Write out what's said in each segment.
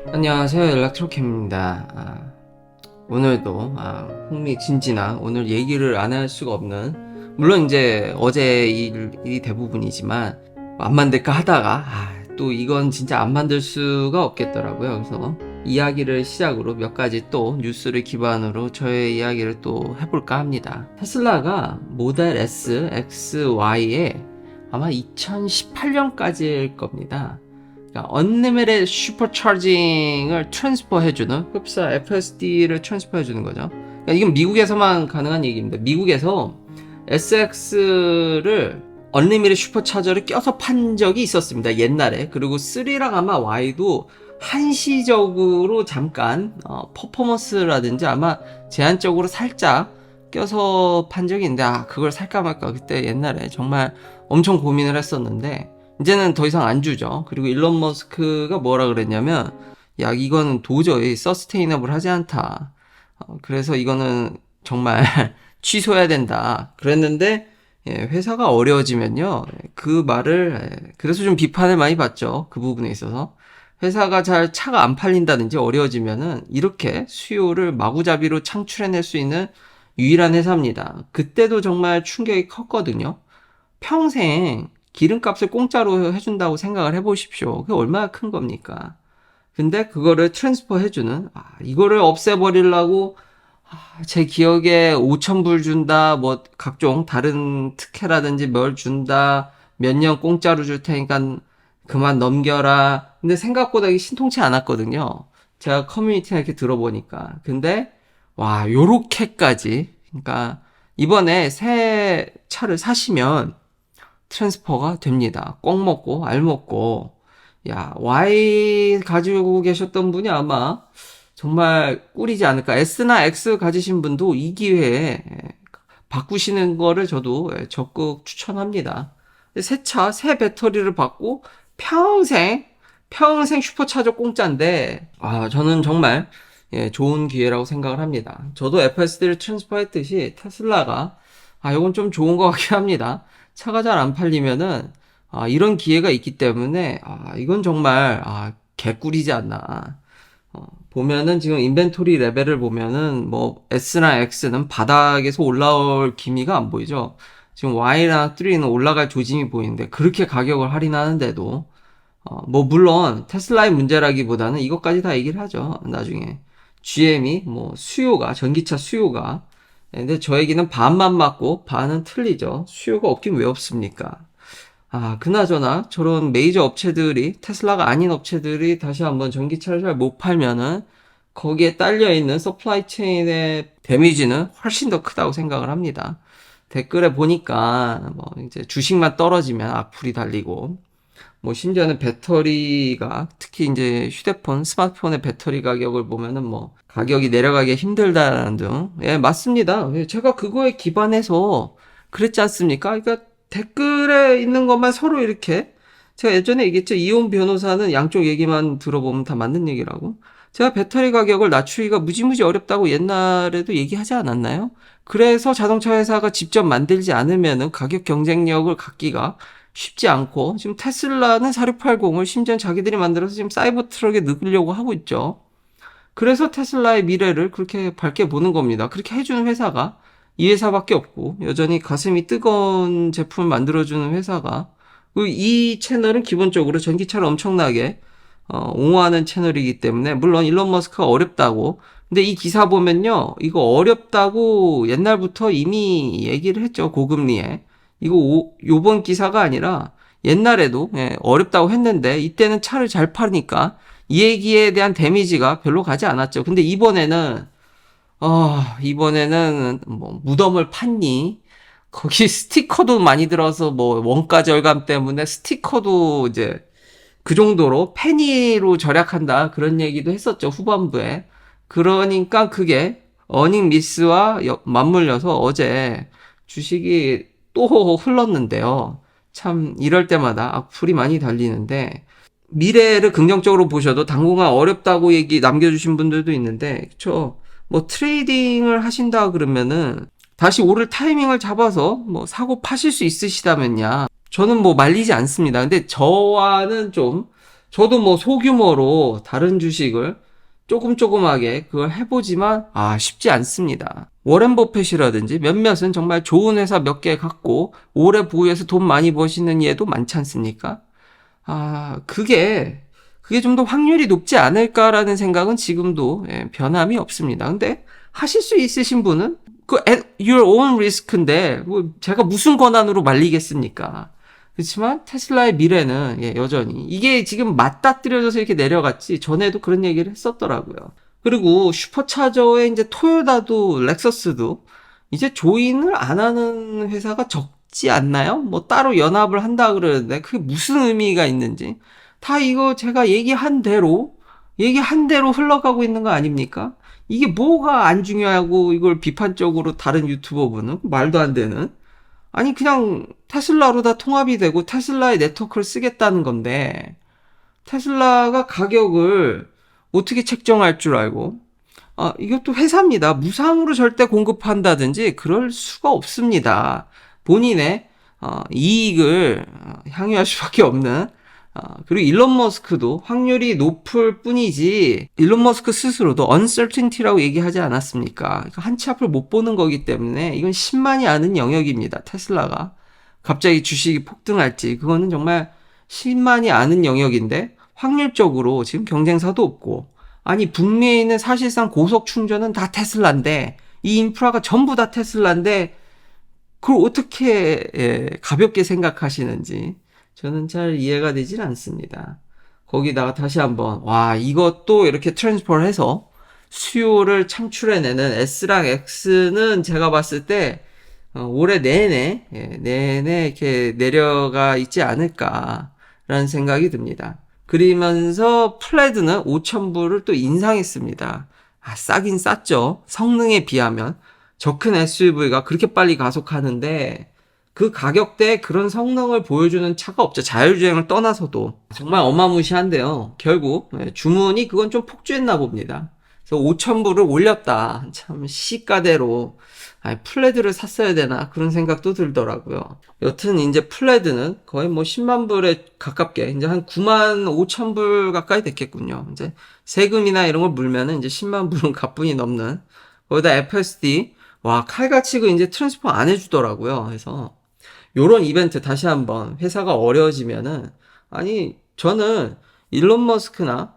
안녕하세요. 연락트로캠입니다. 오늘도 흥미진진한 오늘 얘기를 안 할 수가 없는, 물론 이제 어제 일이 대부분이지만 안 만들까 하다가 또 이건 진짜 안 만들 수가 없겠더라고요. 그래서 이야기를 시작으로 몇 가지 또 뉴스를 기반으로 저의 이야기를 또 해볼까 합니다. 테슬라가 모델 S, X, Y에 아마 2018년까지일 겁니다. 그러니까 언리미티드 슈퍼차징을 트랜스퍼 해주는, 흡사 FSD를 트랜스퍼 해주는 거죠. 그러니까 이건 미국에서만 가능한 얘기입니다. 미국에서 SX를 언리미티드 슈퍼차저를 껴서 판 적이 있었습니다, 옛날에. 그리고 3랑 아마 Y도 한시적으로 잠깐 퍼포먼스라든지 아마 제한적으로 살짝 껴서 판 적이 있는데, 그걸 살까 말까 그때 옛날에 정말 엄청 고민을 했었는데, 이제는 더 이상 안 주죠. 그리고 일론 머스크가 뭐라 그랬냐면, 야, 이거는 도저히 서스테이너블 하지 않다. 그래서 이거는 정말 취소해야 된다. 그랬는데, 회사가 어려워지면요, 그 말을, 그래서 좀 비판을 많이 받죠. 그 부분에 있어서. 회사가 잘 차가 안 팔린다든지 어려워지면은 이렇게 수요를 마구잡이로 창출해낼 수 있는 유일한 회사입니다. 그때도 정말 충격이 컸거든요. 평생 기름값을 공짜로 해준다고 생각을 해보십시오. 그게 얼마나 큰 겁니까? 근데 그거를 트랜스퍼 해주는, 이거를 없애버리려고, 제 기억에 5,000불 준다, 뭐, 각종 다른 특혜라든지 뭘 준다, 몇 년 공짜로 줄 테니까 그만 넘겨라. 근데 생각보다 이게 신통치 않았거든요. 제가 커뮤니티나 이렇게 들어보니까. 근데, 와, 요렇게까지. 그러니까, 이번에 새 차를 사시면, 트랜스퍼가 됩니다. 꽁 먹고 알 먹고. 야, Y 가지고 계셨던 분이 아마 정말 꿀이지 않을까. S나 X 가지신 분도 이 기회에 바꾸시는 거를 저도 적극 추천합니다. 새 차, 새 배터리를 받고 평생 슈퍼차저 공짜인데, 저는 정말 좋은 기회라고 생각을 합니다. 저도 FSD를 트랜스퍼 했듯이 테슬라가 이건 좀 좋은 것 같긴 합니다. 차가 잘 안 팔리면은 이런 기회가 있기 때문에 이건 정말 개꿀이지 않나. 보면은 지금 인벤토리 레벨을 보면은 뭐 S나 X는 바닥에서 올라올 기미가 안 보이죠. 지금 Y나 3는 올라갈 조짐이 보이는데 그렇게 가격을 할인하는데도 뭐 물론 테슬라의 문제라기보다는 이것까지 다 얘기를 하죠. 나중에 GM이 뭐 수요가, 전기차 수요가, 근데 저 얘기는 반만 맞고 반은 틀리죠. 수요가 없긴 왜 없습니까? 그나저나 저런 메이저 업체들이, 테슬라가 아닌 업체들이 다시 한번 전기차를 잘 못 팔면은 거기에 딸려 있는 서플라이 체인의 데미지는 훨씬 더 크다고 생각을 합니다. 댓글에 보니까 뭐 이제 주식만 떨어지면 악플이 달리고, 뭐 심지어는 배터리가, 특히 이제 휴대폰, 스마트폰의 배터리 가격을 보면은 뭐 가격이 내려가기 힘들다라는 등. 맞습니다. 제가 그거에 기반해서 그랬지 않습니까? 그러니까 댓글에 있는 것만 서로 이렇게, 제가 예전에 얘기했죠. 이혼 변호사는 양쪽 얘기만 들어보면 다 맞는 얘기라고. 제가 배터리 가격을 낮추기가 무지무지 어렵다고 옛날에도 얘기하지 않았나요? 그래서 자동차 회사가 직접 만들지 않으면은 가격 경쟁력을 갖기가 쉽지 않고, 지금 테슬라는 4680을 심지어 자기들이 만들어서 지금 사이버 트럭에 넣으려고 하고 있죠. 그래서 테슬라의 미래를 그렇게 밝게 보는 겁니다. 그렇게 해주는 회사가 이 회사밖에 없고, 여전히 가슴이 뜨거운 제품을 만들어주는 회사가, 이 채널은 기본적으로 전기차를 엄청나게 옹호하는 채널이기 때문에, 물론 일론 머스크가 어렵다고, 근데 이 기사 보면요, 이거 어렵다고 옛날부터 이미 얘기를 했죠. 고금리에. 이거 요번 기사가 아니라 옛날에도 어렵다고 했는데, 이때는 차를 잘 파니까 이 얘기에 대한 데미지가 별로 가지 않았죠. 근데 이번에는 뭐 무덤을 팠니? 거기 스티커도 많이 들어서 뭐 원가 절감 때문에 스티커도 이제 그 정도로 페니로 절약한다, 그런 얘기도 했었죠, 후반부에. 그러니까 그게 어닝 미스와 맞물려서 어제 주식이 또 흘렀는데요. 참 이럴 때마다 악플이 많이 달리는데, 미래를 긍정적으로 보셔도 당분간 어렵다고 얘기 남겨주신 분들도 있는데, 그쵸? 뭐 트레이딩을 하신다 그러면은 다시 오를 타이밍을 잡아서 뭐 사고 파실 수 있으시다면야 저는 뭐 말리지 않습니다. 근데 저와는 좀 저도 뭐 소규모로 다른 주식을 조금조금하게 그걸 해보지만 쉽지 않습니다. 워렌 버핏이라든지 몇몇은 정말 좋은 회사 몇 개 갖고 오래 보유해서 돈 많이 버시는 예도 많지 않습니까? 그게 좀 더 확률이 높지 않을까라는 생각은 지금도 변함이 없습니다. 근데 하실 수 있으신 분은 at your own risk인데 뭐 제가 무슨 권한으로 말리겠습니까? 그렇지만 테슬라의 미래는 여전히 이게 지금 맞닥뜨려져서 이렇게 내려갔지 전에도 그런 얘기를 했었더라고요. 그리고 슈퍼차저에 이제 토요타도 렉서스도 이제 조인을 안 하는 회사가 적지 않나요? 뭐 따로 연합을 한다 그러는데 그게 무슨 의미가 있는지 다 이거 제가 얘기한 대로 흘러가고 있는 거 아닙니까? 이게 뭐가 안 중요하고 이걸 비판적으로 다른 유튜버분은 말도 안 되는 아니 그냥 테슬라로 다 통합이 되고 테슬라의 네트워크를 쓰겠다는 건데 테슬라가 가격을 어떻게 책정할 줄 알고 이것도 회사입니다. 무상으로 절대 공급한다든지 그럴 수가 없습니다. 본인의 이익을 향유할 수밖에 없는 그리고 일론 머스크도 확률이 높을 뿐이지 일론 머스크 스스로도 uncertainty라고 얘기하지 않았습니까? 한 치 앞을 못 보는 거기 때문에 이건 신만이 아는 영역입니다. 테슬라가 갑자기 주식이 폭등할지 그거는 정말 신만이 아는 영역인데 확률적으로 지금 경쟁사도 없고 아니 북미에 있는 사실상 고속 충전은 다 테슬라인데 이 인프라가 전부 다 테슬라인데 그걸 어떻게 가볍게 생각하시는지 저는 잘 이해가 되질 않습니다. 거기다가 다시 한번 이것도 이렇게 트랜스퍼를 해서 수요를 창출해내는 S랑 X는 제가 봤을 때 올해 내내 이렇게 내려가 있지 않을까라는 생각이 듭니다. 그러면서 플레드는 5,000불을 또 인상했습니다. 싸긴 쌌죠. 성능에 비하면 저 큰 SUV가 그렇게 빨리 가속하는데 그 가격대에 그런 성능을 보여주는 차가 없죠. 자율주행을 떠나서도 정말 어마무시한데요. 결국 주문이 그건 좀 폭주했나 봅니다. 그래서 5,000불을 올렸다. 참 시가대로 플레드를 샀어야 되나 그런 생각도 들더라고요. 여튼 이제 플레드는 거의 뭐 10만 불에 가깝게 이제 한 9만 5천 불 가까이 됐겠군요. 이제 세금이나 이런 걸 물면은 이제 10만 불은 가뿐히 넘는 거기다 FSD 칼같이 이제 트랜스퍼 안 해주더라고요. 그래서 요런 이벤트 다시 한번 회사가 어려워지면은 저는 일론 머스크나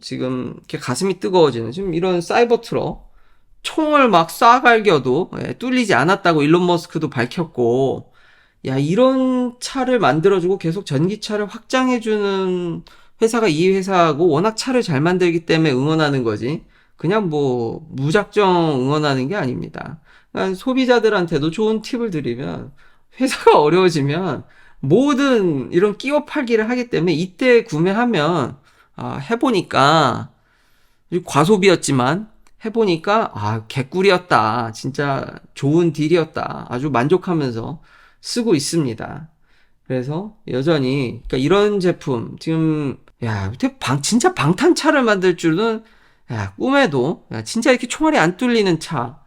지금 이렇게 가슴이 뜨거워지는 지금 이런 사이버 트럭 총을 막 쏴갈겨도 뚫리지 않았다고 일론 머스크도 밝혔고 이런 차를 만들어주고 계속 전기차를 확장해주는 회사가 이 회사하고 워낙 차를 잘 만들기 때문에 응원하는 거지 그냥 뭐 무작정 응원하는 게 아닙니다. 그러니까 소비자들한테도 좋은 팁을 드리면 회사가 어려워지면 모든 이런 끼워 팔기를 하기 때문에 이때 구매하면 해보니까 과소비였지만 해보니까 개꿀이었다. 진짜 좋은 딜이었다. 아주 만족하면서 쓰고 있습니다. 그래서 여전히 그러니까 이런 제품 지금 진짜 방탄차를 만들 줄은 꿈에도 진짜 이렇게 총알이 안 뚫리는 차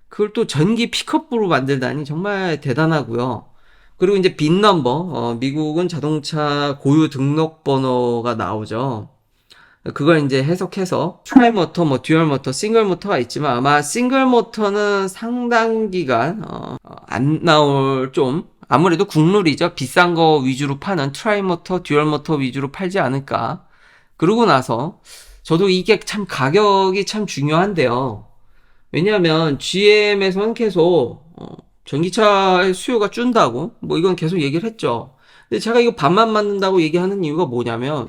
그걸 또 전기 픽업으로 만들다니 정말 대단하고요. 그리고 이제 빈 넘버 미국은 자동차 고유 등록 번호가 나오죠. 그걸 이제 해석해서 트라이 모터, 뭐 듀얼 모터, 싱글 모터가 있지만 아마 싱글 모터는 상당 기간 안 나올 좀 아무래도 국룰이죠. 비싼 거 위주로 파는 트라이 모터, 듀얼 모터 위주로 팔지 않을까. 그러고 나서 저도 이게 참 가격이 참 중요한데요. 왜냐하면 GM에서는 계속 전기차의 수요가 준다고 뭐 이건 계속 얘기를 했죠. 근데 제가 이거 반만 맞는다고 얘기하는 이유가 뭐냐면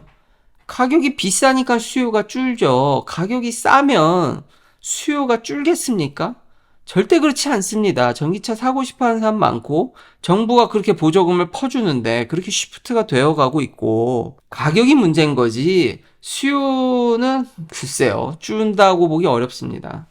가격이 비싸니까 수요가 줄죠. 가격이 싸면 수요가 줄겠습니까? 절대 그렇지 않습니다. 전기차 사고 싶어 하는 사람 많고 정부가 그렇게 보조금을 퍼주는데 그렇게 시프트가 되어가고 있고 가격이 문제인 거지 수요는 글쎄요. 준다고 보기 어렵습니다.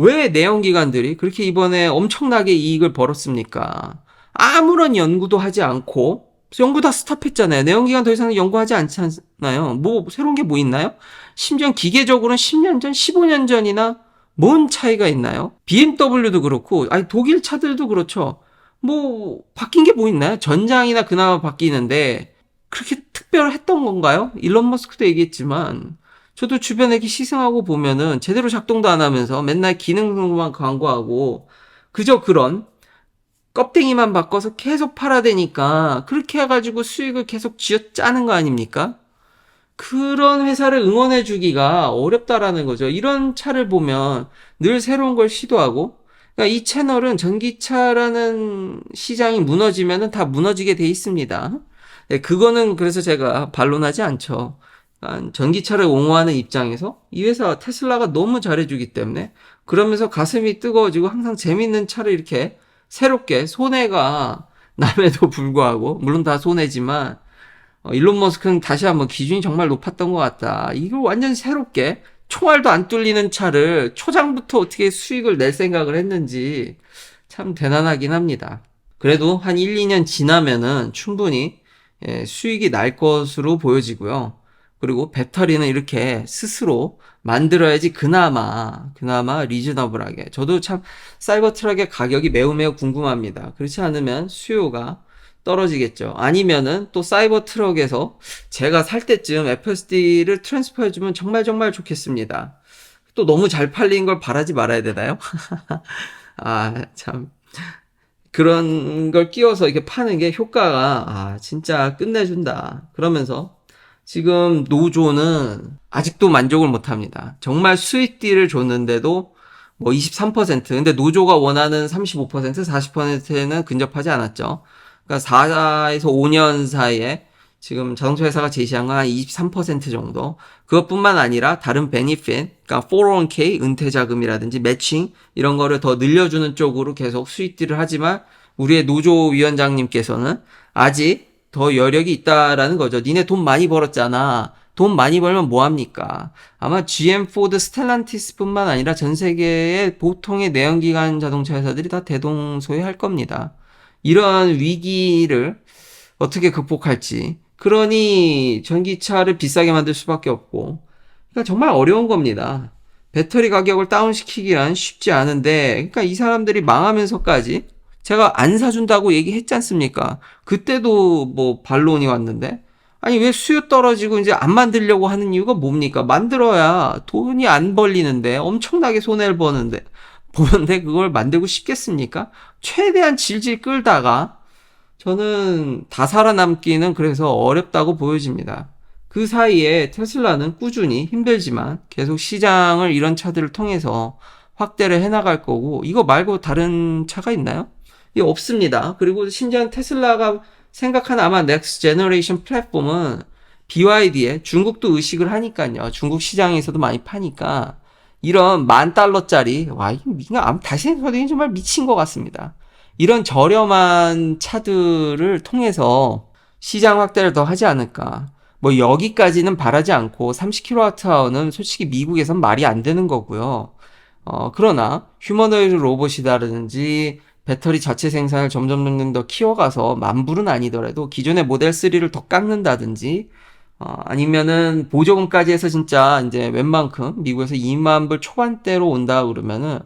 왜 내연기관들이 그렇게 이번에 엄청나게 이익을 벌었습니까? 아무런 연구도 하지 않고 연구 다 스탑했잖아요. 내연기관 더 이상 연구하지 않잖아요. 뭐 새로운 게 뭐 있나요? 심지어 기계적으로는 10년 전, 15년 전이나 뭔 차이가 있나요? BMW도 그렇고 독일 차들도 그렇죠. 뭐 바뀐 게 뭐 있나요? 전장이나 그나마 바뀌는데 그렇게 특별했던 건가요? 일론 머스크도 얘기했지만 저도 주변에 이렇게 시승하고 보면은 제대로 작동도 안 하면서 맨날 기능만 광고하고 그저 그런 껍데기만 바꿔서 계속 팔아대니까 그렇게 해가지고 수익을 계속 쥐어짜는 거 아닙니까? 그런 회사를 응원해주기가 어렵다라는 거죠. 이런 차를 보면 늘 새로운 걸 시도하고, 그러니까 이 채널은 전기차라는 시장이 무너지면은 다 무너지게 돼 있습니다. 네, 그거는 그래서 제가 반론하지 않죠. 그러니까 전기차를 옹호하는 입장에서 이 회사 테슬라가 너무 잘해주기 때문에 그러면서 가슴이 뜨거워지고 항상 재밌는 차를 이렇게 새롭게 손해가 남에도 불구하고 물론 다 손해지만 일론 머스크는 다시 한번 기준이 정말 높았던 것 같다. 이걸 완전 새롭게 총알도 안 뚫리는 차를 초장부터 어떻게 수익을 낼 생각을 했는지 참 대단하긴 합니다. 그래도 한 1, 2년 지나면은 충분히 수익이 날 것으로 보여지고요. 그리고 배터리는 이렇게 스스로 만들어야지 그나마 리즈너블하게. 저도 참 사이버 트럭의 가격이 매우 궁금합니다. 그렇지 않으면 수요가 떨어지겠죠. 아니면은 또 사이버 트럭에서 제가 살 때쯤 FSD를 트랜스퍼 해주면 정말 좋겠습니다. 또 너무 잘 팔린 걸 바라지 말아야 되나요? 참. 그런 걸 끼워서 이렇게 파는 게 효과가, 진짜 끝내준다. 그러면서 지금 노조는 아직도 만족을 못 합니다. 정말 수익딜을 줬는데도 뭐 23%, 근데 노조가 원하는 35%, 40%는 근접하지 않았죠. 그러니까 4에서 5년 사이에 지금 자동차 회사가 제시한 건 한 23% 정도. 그것뿐만 아니라 다른 베니핏, 그러니까 401k, 은퇴자금이라든지 매칭 이런 거를 더 늘려주는 쪽으로 계속 수익딜을 하지만 우리의 노조위원장님께서는 아직 더 여력이 있다라는 거죠. 니네 돈 많이 벌었잖아. 돈 많이 벌면 뭐합니까? 아마 GM, 포드, 스텔란티스뿐만 아니라 전 세계의 보통의 내연기관 자동차 회사들이 다 대동소이할 겁니다. 이러한 위기를 어떻게 극복할지. 그러니 전기차를 비싸게 만들 수밖에 없고. 그러니까 정말 어려운 겁니다. 배터리 가격을 다운시키기란 쉽지 않은데, 그러니까 이 사람들이 망하면서까지 제가 안 사준다고 얘기했지 않습니까? 그때도 뭐 반론이 왔는데, 아니 왜 수요 떨어지고 이제 안 만들려고 하는 이유가 뭡니까? 만들어야 돈이 안 벌리는데 엄청나게 손해를 보는데 그걸 만들고 싶겠습니까? 최대한 질질 끌다가 저는 다 살아남기는 그래서 어렵다고 보여집니다. 그 사이에 테슬라는 꾸준히 힘들지만 계속 시장을 이런 차들을 통해서 확대를 해나갈 거고, 이거 말고 다른 차가 있나요? 이게 없습니다. 그리고 심지어 테슬라가 생각하는 아마 넥스트 제너레이션 플랫폼은 BYD에 중국도 의식을 하니까요. 중국 시장에서도 많이 파니까 이런 $10,000짜리, 이거 다시 생각해도 정말 미친 것 같습니다. 이런 저렴한 차들을 통해서 시장 확대를 더 하지 않을까. 뭐 여기까지는 바라지 않고 30kWh는 솔직히 미국에선 말이 안 되는 거고요. 그러나 휴머노이드 로봇이라든지 배터리 자체 생산을 점점 더 키워가서 만불은 아니더라도 기존의 모델 3를 더 깎는다든지, 아니면은 보조금까지 해서 진짜 이제 웬만큼 미국에서 2만 불 초반대로 온다 그러면은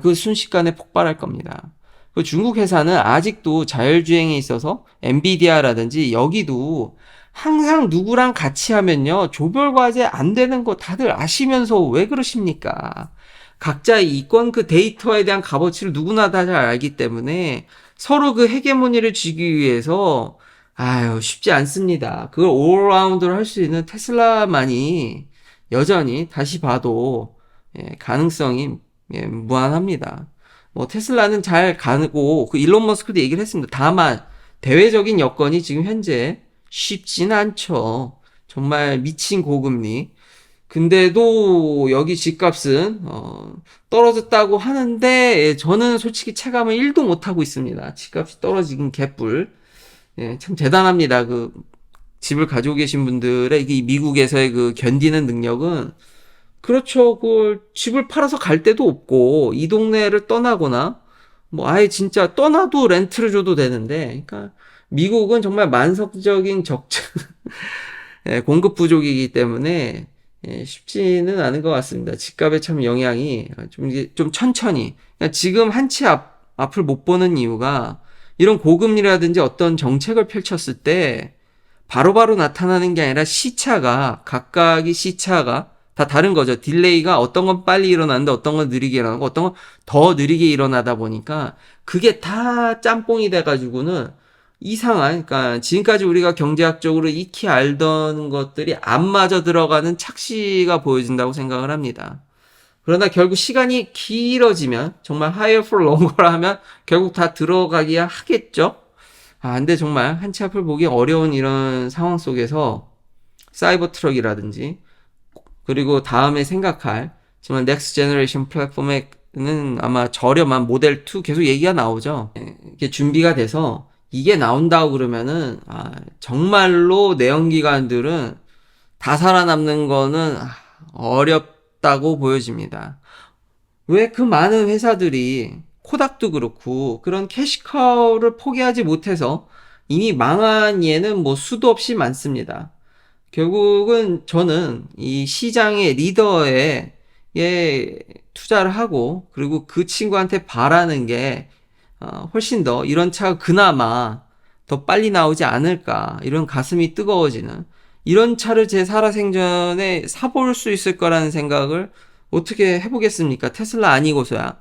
그 순식간에 폭발할 겁니다. 그 중국 회사는 아직도 자율주행에 있어서 엔비디아라든지 여기도 항상 누구랑 같이 하면요 조별 과제 안 되는 거 다들 아시면서 왜 그러십니까? 각자의 이권 그 데이터에 대한 값어치를 누구나 다 잘 알기 때문에 서로 그 헤게모니를 쥐기 위해서 쉽지 않습니다. 그걸 올라운드로 할 수 있는 테슬라만이 여전히 다시 봐도 가능성이 무한합니다. 뭐 테슬라는 잘 가고 그 일론 머스크도 얘기를 했습니다. 다만 대외적인 여건이 지금 현재 쉽진 않죠. 정말 미친 고금리. 근데도 여기 집값은 떨어졌다고 하는데 저는 솔직히 체감을 1도 못하고 있습니다. 집값이 떨어진 개뿔. 참 대단합니다. 그 집을 가지고 계신 분들의 이 미국에서의 그 견디는 능력은 그렇죠. 그 집을 팔아서 갈 데도 없고 이 동네를 떠나거나 뭐 아예 진짜 떠나도 렌트를 줘도 되는데, 그러니까 미국은 정말 만성적인 공급 부족이기 때문에 쉽지는 않은 것 같습니다. 집값에 참 영향이 좀 천천히. 그러니까 지금 한 치 앞을 못 보는 이유가 이런 고금리라든지 어떤 정책을 펼쳤을 때 바로바로 나타나는 게 아니라 시차가, 각각의 시차가 다 다른 거죠. 딜레이가 어떤 건 빨리 일어나는데 어떤 건 느리게 일어나고 어떤 건 더 느리게 일어나다 보니까 그게 다 짬뽕이 돼가지고는 이상한, 그러니까 지금까지 우리가 경제학적으로 익히 알던 것들이 안 맞아 들어가는 착시가 보여진다고 생각을 합니다. 그러나 결국 시간이 길어지면, 정말 higher for longer라 하면 결국 다 들어가기야 하겠죠? 근데 정말 한치 앞을 보기 어려운 이런 상황 속에서 사이버 트럭이라든지, 그리고 다음에 생각할, 정말 넥스트 제너레이션 플랫폼에는 아마 저렴한 모델 2 계속 얘기가 나오죠. 이게 준비가 돼서 이게 나온다고 그러면은, 정말로 내연기관들은 다 살아남는 거는 어렵다고 보여집니다. 왜 그 많은 회사들이, 코닥도 그렇고 그런 캐시카우를 포기하지 못해서 이미 망한 예는 뭐 수도 없이 많습니다. 결국은 저는 이 시장의 리더에 투자를 하고, 그리고 그 친구한테 바라는 게 훨씬 더 이런 차가 그나마 더 빨리 나오지 않을까, 이런 가슴이 뜨거워지는 이런 차를 제 살아생전에 사볼 수 있을 거라는 생각을 어떻게 해보겠습니까? 테슬라 아니고서야.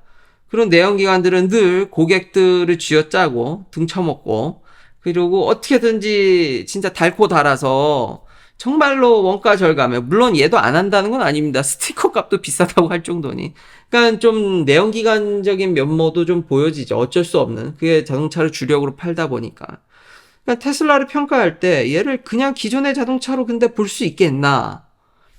그런 내연기관들은 늘 고객들을 쥐어짜고 등쳐먹고, 그리고 어떻게든지 진짜 달고 달아서 정말로 원가 절감에, 물론 얘도 안 한다는 건 아닙니다. 스티커 값도 비싸다고 할 정도니. 그러니까 좀 내연기관적인 면모도 좀 보여지죠. 어쩔 수 없는. 그게 자동차를 주력으로 팔다 보니까. 그러니까 테슬라를 평가할 때 얘를 그냥 기존의 자동차로 근데 볼 수 있겠나?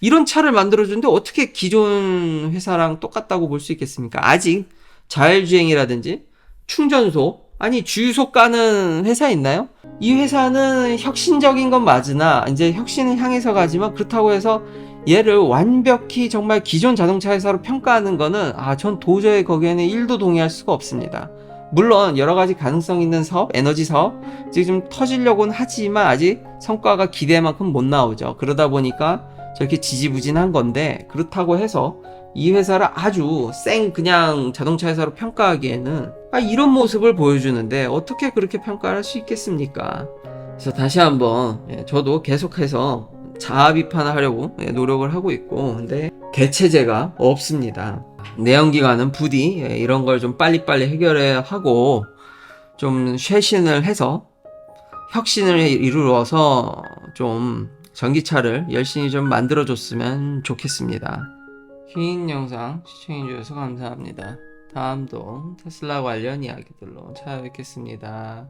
이런 차를 만들어주는데 어떻게 기존 회사랑 똑같다고 볼 수 있겠습니까? 아직 자율주행이라든지 충전소, 아니 주유소 까는 회사 있나요? 이 회사는 혁신적인 건 맞으나 이제 혁신을 향해서 가지만, 그렇다고 해서 얘를 완벽히 정말 기존 자동차 회사로 평가하는 거는 전 도저히 거기에는 1도 동의할 수가 없습니다. 물론 여러 가지 가능성 있는 사업, 에너지 사업 지금 터지려고는 하지만 아직 성과가 기대만큼 못 나오죠. 그러다 보니까 저렇게 지지부진한 건데, 그렇다고 해서 이 회사를 아주 그냥 자동차 회사로 평가하기에는 이런 모습을 보여주는데 어떻게 그렇게 평가를 할 수 있겠습니까? 그래서 다시 한번 저도 계속해서 자아 비판을 하려고 노력을 하고 있고, 근데 대체제가 없습니다. 내연기관은 부디 이런 걸 좀 빨리빨리 해결해야 하고, 좀 쇄신을 해서 혁신을 이루어서 좀 전기차를 열심히 좀 만들어줬으면 좋겠습니다. 긴 영상 시청해주셔서 감사합니다. 다음도 테슬라 관련 이야기들로 찾아뵙겠습니다.